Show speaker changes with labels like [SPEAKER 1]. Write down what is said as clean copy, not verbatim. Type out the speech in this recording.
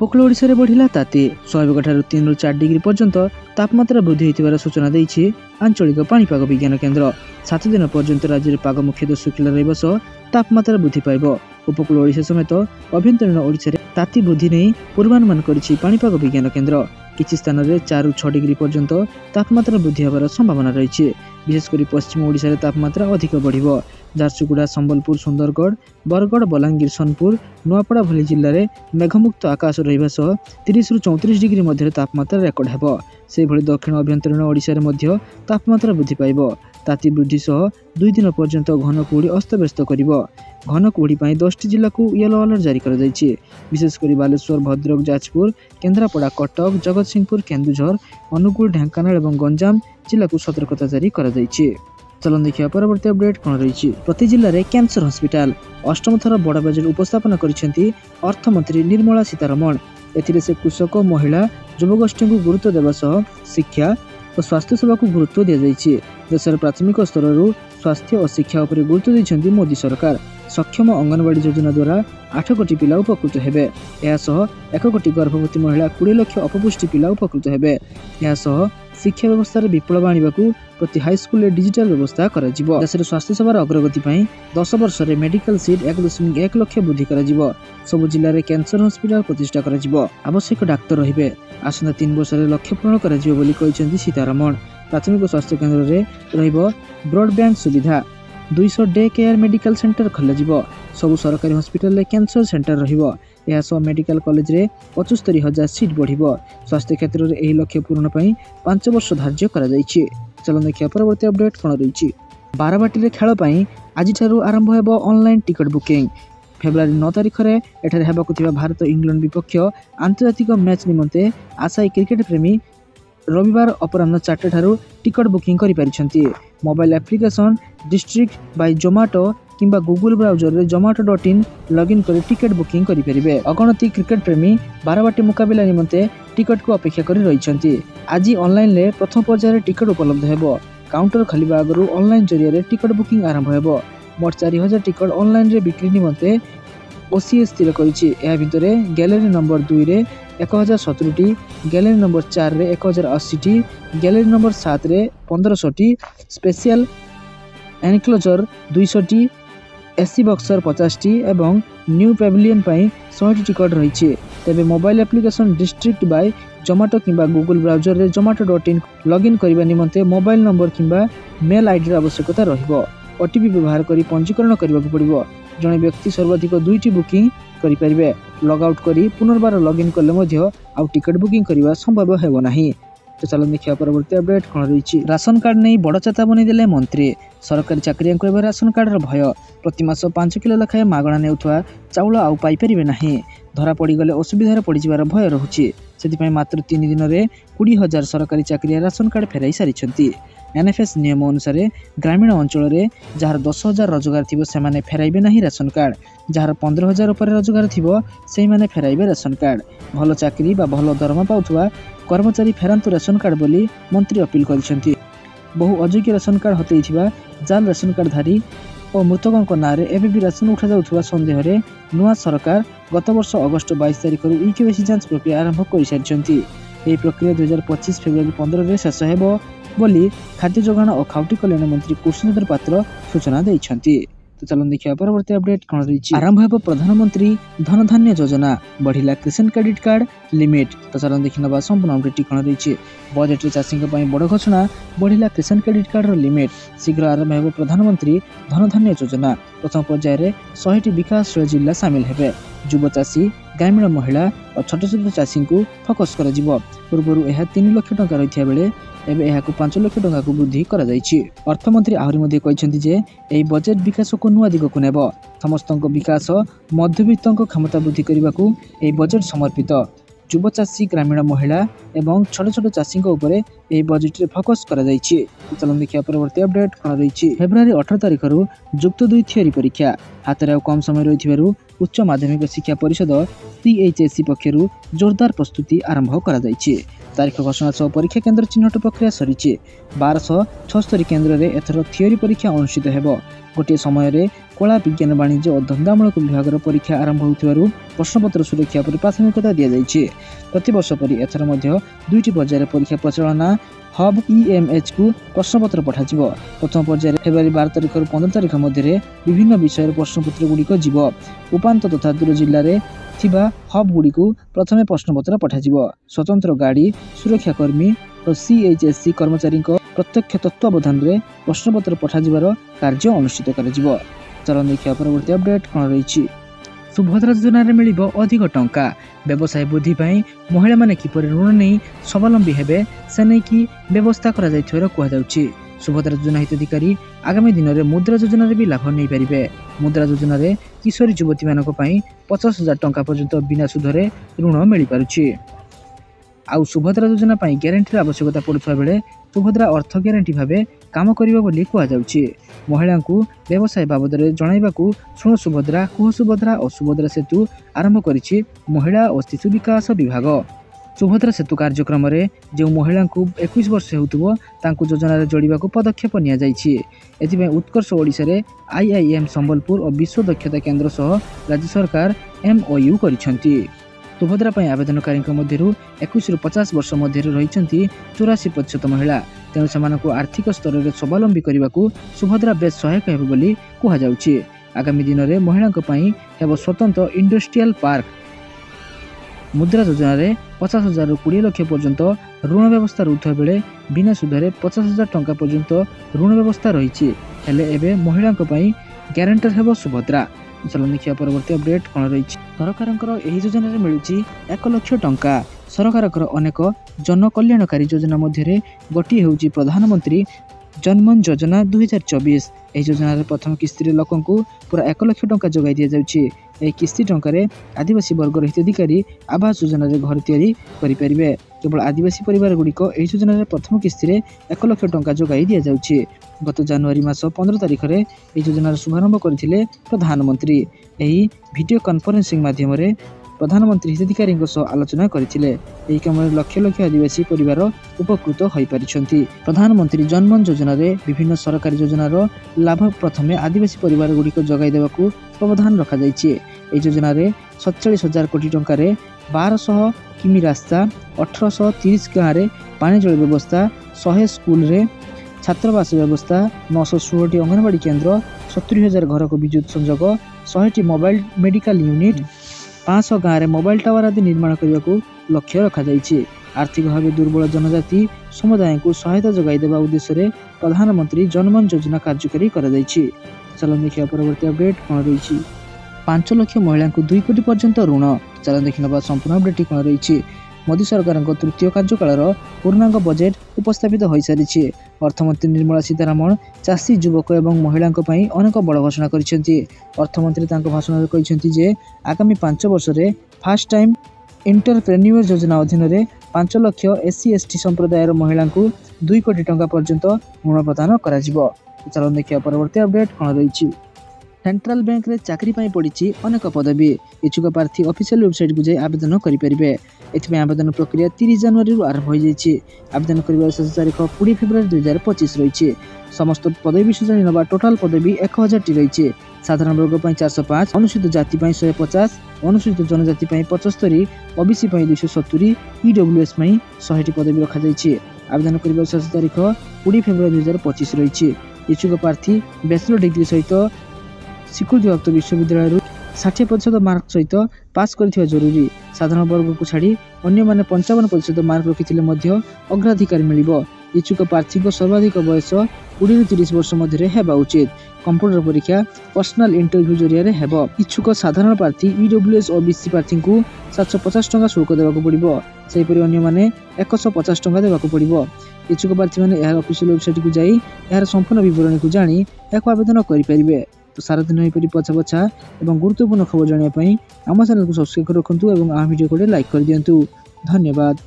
[SPEAKER 1] उपकूल ओडिशा बढ़िला ताती स्वाभाविक 3 ରୁ 4 डिग्री पर्यंत तापमात्रा वृद्धि होइतिबार सूचना देइछि आंचलिक पाणीपाग विज्ञान केन्द्र। 7 दिन पर्यंत राज्य में पाग मुख्यतः शुखिला रहिबा सह तापमात्रा वृद्धि पाइब। उपकूल ओडिशा समेत अभ्यंतरीण ओडिशा ताती वृद्धि नहीं पूर्वानुमान करिछि पाणीपाग विज्ञान केन्द्र। किछि स्थान में 4 ରୁ 6 डिग्री पर्यंत तापमात्रा वृद्धि होबार संभावना रही। विशेषकर पश्चिम ओडिशा रे तापमात्रा अधिक बढ़िबो। झारसुगुड़ा, संबलपुर, सुंदरगढ़, बरगढ़, बलांगीर, सोनपुर, नुआपड़ा भली जिले में मेघमुक्त आकाश रहिबा सह 30 ରୁ 34 डिग्री मध्य तापमात्रा रेकर्ड हेबो। से भली दक्षिण अभ्यंतरीण ओडिशा रे मध्य तापमात्रा वृद्धि पाइब। ताती वृद्धि सह 2 दिन पर्यंत घन कुहुड़ी अस्तव्यस्त करिबो। घन कुहुड़ी पई 10 जिला को येलो अलर्ट जारी कर जाइछि। विशेषकर बालेश्वर, भद्रक, जाजपुर, केन्द्रापड़ा, कटक, जगतसिंहपुर, केन्दुझर, अनुगुल, ढेंकानाल और गंजाम जिला को सतर्कता जारी कर जाइछि। चलन देखिया परवर्ती अपडेट कौन रही। प्रति जिले में कैंसर हॉस्पिटल 8म थर बड़ बजेट उपस्थापन करिसेंती अर्थमंत्री निर्मला सीतारमण। एथिरे से कृषक, महिला, युवगोष्ठी को गुरुत्व देवा सह शिक्षा और स्वास्थ्य सेवा को गुरुत्व दिया जाइछि। देशर प्राथमिक स्तर स्वास्थ्य और शिक्षा उपर गुरुत्व दैछन्ती मोदी सरकार। सक्षम अंगनवाड़ी योजना द्वारा 8 कोटी पिला उपकृत हेबे। यह सह 1 कोटी गर्भवती महिला 20 लाख अपपुष्टि पिला उपकृत हेबे। यह सह शिक्षा व्यवस्था विप्लव आने प्रति हाईस्कूल डिजिटल व्यवस्था कर देशर स्वास्थ्य सेवार अग्रगति पर 10 वर्ष में मेडिकल सीट 1.1 लाख वृद्धि कर सबु जिले में कैंसर हॉस्पिटल प्रतिष्ठा कर आवश्यक डाक्तर रहिबे। आसंता 3 वर्ष में लक्ष्य पूरण कर सीतारमण। प्राथमिक स्वास्थ्य केन्द्र में रहिबो ब्रॉडबैंड सुविधा। 200 डे केयर मेडिकल सेंटर खोल सबु सरकारी हॉस्पिटल में कैंसर सेंटर रहिबो। यह सह मेडिकल कॉलेज रे 75,000 सीट बढ़िबो। स्वास्थ्य क्षेत्र में यह लक्ष्य पूरण पर 5 वर्ष धार्य करा जाइछि। चलन देखिए परवर्ती अपडेट कौन रही। बारवाटी खेल आज आरंभ हो ऑनलाइन टिकट बुकिंग। फेब्रुआरी 9 तारिख में एठारे हेबाकु थिबा भारत इंग्लैंड विपक्ष आंतर्जातिक मैच निमंते आशायी क्रिकेट प्रेमी रविवार अपराह्न 4टा ठारू टिकट बुकिंग करि पारिछन्ति। Mobile application District by Zomato किंबा गूगल ब्राउजर रे zomato.in लॉगिन कर टिकट बुकिंग करि परिबे। अगणति क्रिकेट प्रेमी बारवाटी मुकाबिला निमंते टिकट को अपेक्षा करि रहिछन्ति। आज ऑनलाइन ले प्रथम पर्यायर टिकट उपलब्ध हेबो। काउंटर खोलिबा आगरु ऑनलाइन जरिया टिकट बुकिंग आरंभ हेबो। मोट 4000 टिकट ऑनलाइन रे बिक्री निमंते ओसीए स्थिर करिछि। एहा भितरे गैलरी नंबर 2 रे 1070 टी, गैलरी नंबर 4 रे 1080 टी, गैलरी नंबर 7 रे 1500 टी, स्पेशल एनक्लोजर 200 टी, एसी बक्सर 50 टी एवं न्यू पेविलियन पाई 100 टी टिकट रही। तेबे mobile application District by Zomato किंबा गूगल ब्राउजर रे zomato.in लॉगिन करबा निमंते मोबाइल नंबर किंबा मेल आईडी आवश्यकता रहिबो। ओटीपी व्यवहार करी पंजीकरण करबाक पड़िबो। जणे व्यक्ति सर्वाधिक 2टी बुकिंग करि परिबे। लॉग आउट करी पुनर्बार लॉगिन करले मध्य आउ टिकट बुकिंग करबा संभव हेबो नाही। तो चलो देखिए परवर्ती अपडेट कौन रही। राशन कार्ड नहीं बड़ चेतावनी देले मंत्री। सरकारी चाकरिया को राशन कार्डर भय। प्रति मास 5 किलो लखाए मागणा नेउथवा चाउल आउ पाई परिबे नाही। धरा पड़ी गले असुविधार पड़िଯିबार भय रहुछि। सेतिपई मात्र 3 दिन में 20,000 सरकारी चाकरिया राशन कार्ड फेराई सारिछन्ति। एनएफएस नियम अनुसार ग्रामीण अंचल में जार 10,000 रोजगार थी से फेराइबे नहीं राशन कार्ड। जार 15,000 उपर रोजगार थी से फेराइबे राशन कार्ड। भल चाकरी बा भल दरमा पाउथुवा कर्मचारी फेरांतु राशन कार्ड बोली मंत्री अपील करिसेंति। बहु अयोग्य राशन कार्ड हतैथिबा जाल राशन कार्ड धारी और मृतकों नाँ एवं भी राशन उठा जाउथुवा संदेह रे नुआ सरकार गत वर्ष अगस्त 22 तारिख ईकेवाईसी जांच प्रक्रिया आरंभ कर सारिछन्ति। यह प्रक्रिया 2025 फेब्रुआरी 15 रे शेष हेबो बोली खाद्य जोगाण और खाउटी कल्याण मंत्री कृष्णचंद्र पात्र सूचना दैछन्ति। तो चलो देखिए परवर्ती अपडेट कौन रही। आरंभ हेबो प्रधानमंत्री धन धान्य योजना। बढ़िला किसान क्रेडिट कार्ड लिमिट। तो चलो देखि नबा संपूर्ण अपडेट कौन रही। बजेट चाषी बड़ घोषणा बढ़िला किसान क्रेडिट कार्ड लिमिट। शीघ्र आरंभ हेबो प्रधानमंत्री धन धान्य योजना। प्रथम पर्यायर 100टी विकासशील जिला सामिल हेबे। युवा चाषी, ग्रामीण महिला और छोट छोट चाषी को फोकस कर पूर्व यह 3 लाख टंका रही बेले एबे यहाकु 5 लाख टंका को वृद्धि करा जाइछि। अर्थमंत्री आहरी मध्ये कहिसेंति जे एई बजेट विकास को नुआ दिग को नेबो। समस्तक विकास मध्यवित्तक क्षमता वृद्धि करबाकू एई बजेट समर्पित। युवा चाषी, ग्रामीण महिला एवं छोट छोट चाषी उपरे एई बजेट रे फोकस करा जाइछि। चलन देखिया परवर्ती अपडेट कौन रही। फेब्रुआरी 18 तारिख युक्त 2 थियोरी परीक्षा। हाथ कम समय रही उच्च माध्यमिक शिक्षा परिषद CHSE पक्षरु जोरदार प्रस्तुति आरंभ करा जाइछि। तारीख घोषणा सह परीक्षा केन्द्र चिन्हट प्रक्रिया सरी 1276 केन्द्र में एथर थियोरी परीक्षा अनुष्ठित हेबो। गोटे समय कला विज्ञान वाणिज्य और धंदामूलक विभाग परीक्षा आरंभ होथिबारु प्रश्नपत्र सुरक्षा पर प्राथमिकता दिया जाइछि। प्रति वर्ष परि एथर मध्य 2टी पर्यायर परीक्षा प्रचलना हब EMH को प्रश्नपत्र पठाଯିବ। प्रथम पर्यायर फेब्रुआरी 12 तारिख रु 15 तारिख मध्य विभिन्न विषय प्रश्नपत्र गुड़िक जीव। उपांत तथा दूर जिले में थिबा हब गुड़ी को प्रथमे प्रश्नपत्र पठाଯିବ। स्वतंत्र गाड़ी सुरक्षाकर्मी और CHSC कर्मचारी प्रत्यक्ष तत्वावधान में प्रश्नपत्र पठाଯିବାର कार्य अनुष्ठित कर। चलन देखिए परवर्ती अपडेट कौन रही। सुभद्रा योजन मिल अधिक टंका व्यवसाय वृद्धि महिला माने किपर ऋण नहीं स्वावलंबी हेबे से नहीं कि व्यवस्था करा कहुच्छी। सुभद्रा योजना हिताधिकारी आगामी दिन में मुद्रा योजन भी लाभ नहीं पारे। मुद्रा योजन किशोरी युवती मान 50,000 टंका पर्यंत बिना सुधरे ऋण मिल पारुछि। आउ सुभद्रा योजना ग्यारंटी आवश्यकता पड़ुवा बेले सुभद्रा अर्थ ग्यारंटी भाव काम करिबा कहुच्छी। महिला को व्यवसाय बाबद जणाइबाकू शुण सुभद्रा कुह सुभद्रा और सुभद्रा सेतु आरंभ करिछि महिला और शिशु विकास विभाग। सुभद्रा सेतु कार्यक्रम में जो महिला को 21 वर्ष होउथबो तांकु योजन जोड़िबा पदक्षेप निया जाइछि। एथिबे उत्कर्ष ओडिशा रे IIM संबलपुर और विश्व दक्षता केन्द्र सह राज्य सरकार MOU करिसेंती। सुभद्रा आवेदनकारी मध्य 21 रु 50 वर्ष मध्य रही 84% महिला। तेणु से आर्थिक स्तर में स्वावलंबी करने को सुभद्रा बेस सहायक हेब बोली कहुच्छी। आगामी दिन में महिला हेब स्वतंत्र इंडस्ट्रियल पार्क। मुद्रा योजन में 50,000 रु 20 लाख पर्यंत ऋण व्यवस्था रुवा बेले बिना सुधरे 50,000 टंका पर्यंत ऋण व्यवस्था रही। हेले महिला ग्यारंटर हेब सुभद्रा। चलन देखिए परवर्ती अपडेट कौन रही। सरकार योजन में मिलूँ 1 लाख टंका। सरकार अनेक जनकल्याणकारी योजना मध्य गोटे हूँ प्रधानमंत्री जनमन योजना 2024। यह योजन प्रथम किस्ती लोक पूरा 1 लाख टंका जोगाई दि जाउछि। यह किस्ती टंकार आदिवासी वर्गर हिताधिकारी आवास योजन घर तैयारी केवल आदिवासी परिवार गुड़िक योजन प्रथम किस्ती 1 लाख टंका जोगाई दि जाउछि। गत जनवरी मास 15 तारिख में यह योजनार शुभारंभ करथिले प्रधानमंत्री। यही वीडियो कॉन्फ्रेंसिंग माध्यम प्रधानमंत्री हिताधिकारी आलोचना करथिले। एही क्रम लक्ष लक्ष आदिवासी परिवार उपकृत हो पारिछंती। प्रधानमंत्री जनमन योजना रे विभिन्न सरकारी योजनार लाभ प्रथमे आदिवासी परिवार गुड़िक जगाई देवाकू प्रावधान रखा जाइछि। एही योजना रे 47,000 कोटी टंका रे 1200 किमी रास्ता, 1830 गाँव में पानी जल व्यवस्था, 100 स्कूल रे छात्रावास व्यवस्था, 916 अंगनवाड़ी केन्द्र, 70,000 घर को विद्युत संजोग, 100 मोबाइल मेडिकल यूनिट, 500 गाँव में मोबाइल टावर आदि निर्माण करने को लक्ष्य रखा जाइछि। आर्थिक भाव दुर्बल जनजाति समुदाय को सहायता जगाई देवा उद्देश्य प्रधानमंत्री जनमन योजना कार्यकारी करा जाइछि। चलन देखिए परवर्ती अपडेट कौन रही। 5 लाख महिला को 2 कोटी पर्यंत ऋण। चलन देखा संपूर्ण अपडेट कौन रही। मोदी सरकार तृतीय कार्यकाल पूर्णांग बजेट उपस्थापित हो सारी। अर्थमंत्री निर्मला सीतारमण चाषी युवक और महिला अनेक बड़ घोषणा करछन्ती। अर्थमंत्री भाषण में कहते आगामी 5 वर्ष में फास्ट टाइम एंटरप्रेन्योर योजना अधीन में 5 लाख SC ST संप्रदाय महिला को 2 कोटी टंका पर्यंत ऋण प्रदान करा। चलन देखिए परवर्ती अपडेट कौन रही। सेंट्रल बैंक रे चाकरी पड़ी अनेक पदवी। इच्छुक प्रार्थी ऑफिशियल वेबसाइट को जाई आवेदन करें। एथि आवेदन प्रक्रिया 30 जनवरी आरंभ हो जाइए। आवेदन कर शेष तारीख 20 फेब्रुआरी 2025 रही। समस्त पदवी सूचना नवा टोटाल पदवी 1000 टी रही। साधारण वर्ग 405, अनुसूचित जाति 150, अनुसूचित जनजाति 75, OBC 270, EWS 100 पदवी रखा जाइए। आवेदन कर शेष तारीख 20 फेब्रुआरी 2025 रही। इच्छुक प्रार्थी बैचलर डिग्री सहित स्वीकृतिप्राप्त विश्वविद्यालय 60% मार्क सहित पास कर जरूरी। साधारण वर्ग को छाड़ी अन्य माने 55% मार्क रखिथिले अग्राधिकार मिलिबो। इच्छुक प्रार्थी को सर्वाधिक बयस 20 ରୁ 30 वर्ष मध्य हेबा उचित। कंप्यूटर परीक्षा पर्सनल इंटरव्यू जरिया हेबो। इच्छुक साधारण प्रार्थी EWS और OBC प्रार्थी को 750 टंका शुल्क देवाक पड़िबो। सेहिपरि अन्य माने 150 टंका देवाक पड़िबो। इच्छुक प्रार्थी माने यार ऑफिशियल वेबसाइट को जाई यार संपूर्ण विवरण को जानी एक आवेदन करि परिबे। तो सारा दिन होईपरि पछा पछा एवं गुरुत्वपूर्ण खबर जानिया पई आम चैनल को सब्सक्राइब कर रखंतु एवं आ वीडियो को लाइक कर दियंतु। धन्यवाद।